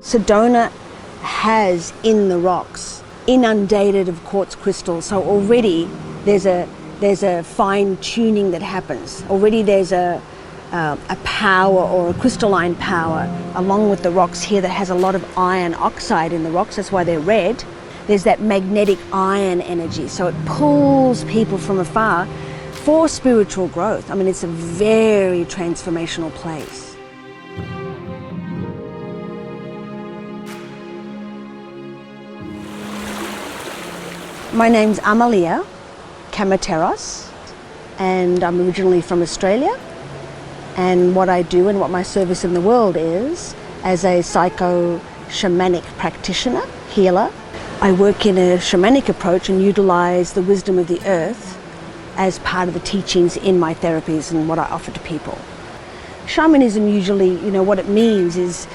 Sedona has in the rocks inundated of quartz crystals, so already there's a fine tuning that happens. Already there's a power, or a crystalline power, along with the rocks here, that has a lot of iron oxide in the rocks. That's why they're red. There's that magnetic iron energy, so it pulls people from afar for spiritual growth. I mean, it's a very transformational place. My name's Amalia Kamateros, and I'm originally from Australia. And what I do and what my service in the world is, as a psycho-shamanic practitioner, healer, I work in a shamanic approach and utilize the wisdom of the earth as part of the teachings in my therapies and what I offer to people. Shamanism usually, what it means is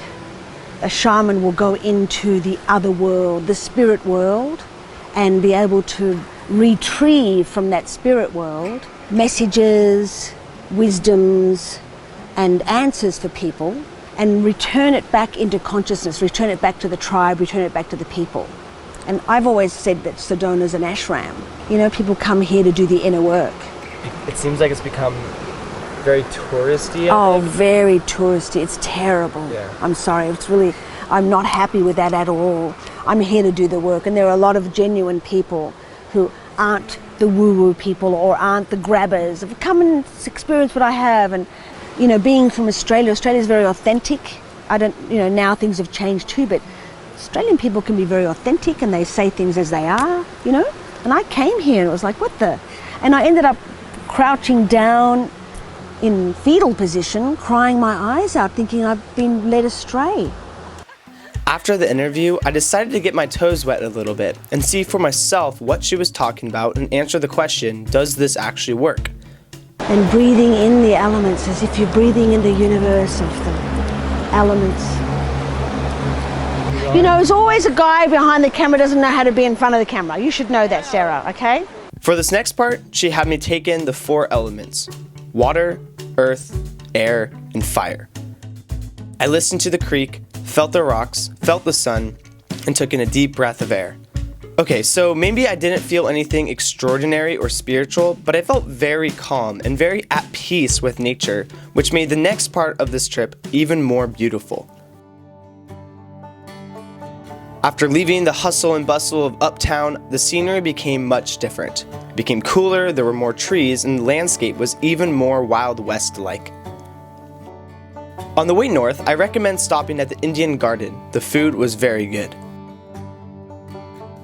a shaman will go into the other world, the spirit world, and be able to retrieve from that spirit world messages, wisdoms, and answers for people, and return it back into consciousness, return it back to the tribe, return it back to the people. And I've always said that Sedona is an ashram. People come here to do the inner work. It seems like it's become very touristy. Oh, very touristy. It's terrible. Yeah. I'm sorry. I'm not happy with that at all. I'm here to do the work, and there are a lot of genuine people who aren't the woo-woo people or aren't the grabbers. Come and experience what I have. And being from Australia is very authentic. Now things have changed too, but Australian people can be very authentic, and they say things as they are, And I came here and it was like, what the? And I ended up crouching down in fetal position, crying my eyes out, thinking I've been led astray. After the interview, I decided to get my toes wet a little bit and see for myself what she was talking about and answer the question, does this actually work? And breathing in the elements as if you're breathing in the universe of the elements. There's always a guy behind the camera who doesn't know how to be in front of the camera. You should know that, Sarah, okay? For this next part, she had me take in the 4 elements: water, earth, air, and fire. I listened to the creek, felt the rocks, felt the sun, and took in a deep breath of air. Okay, so maybe I didn't feel anything extraordinary or spiritual, but I felt very calm and very at peace with nature, which made the next part of this trip even more beautiful. After leaving the hustle and bustle of uptown, the scenery became much different. It became cooler, there were more trees, and the landscape was even more Wild West-like. On the way north, I recommend stopping at the Indian Garden. The food was very good.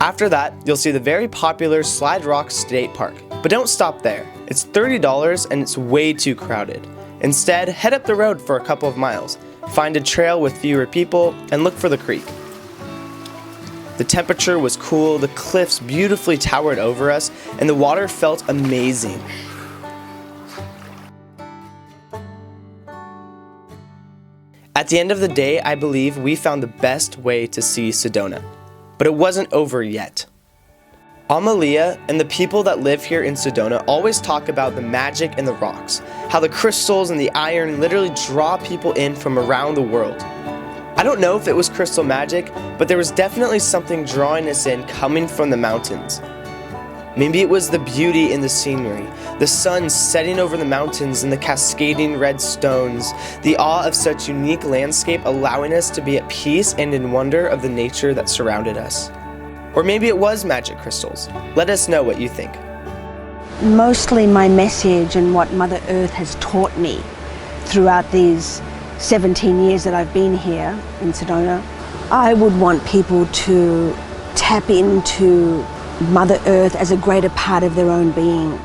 After that, you'll see the very popular Slide Rock State Park. But don't stop there. It's $30 and it's way too crowded. Instead, head up the road for a couple of miles, find a trail with fewer people, and look for the creek. The temperature was cool, the cliffs beautifully towered over us, and the water felt amazing. At the end of the day, I believe we found the best way to see Sedona. But it wasn't over yet. Amalia and the people that live here in Sedona always talk about the magic in the rocks, how the crystals and the iron literally draw people in from around the world. I don't know if it was crystal magic, but there was definitely something drawing us in coming from the mountains. Maybe it was the beauty in the scenery, the sun setting over the mountains and the cascading red stones, the awe of such unique landscape allowing us to be at peace and in wonder of the nature that surrounded us. Or maybe it was magic crystals. Let us know what you think. Mostly my message and what Mother Earth has taught me throughout these 17 years that I've been here in Sedona, I would want people to tap into Mother Earth as a greater part of their own being.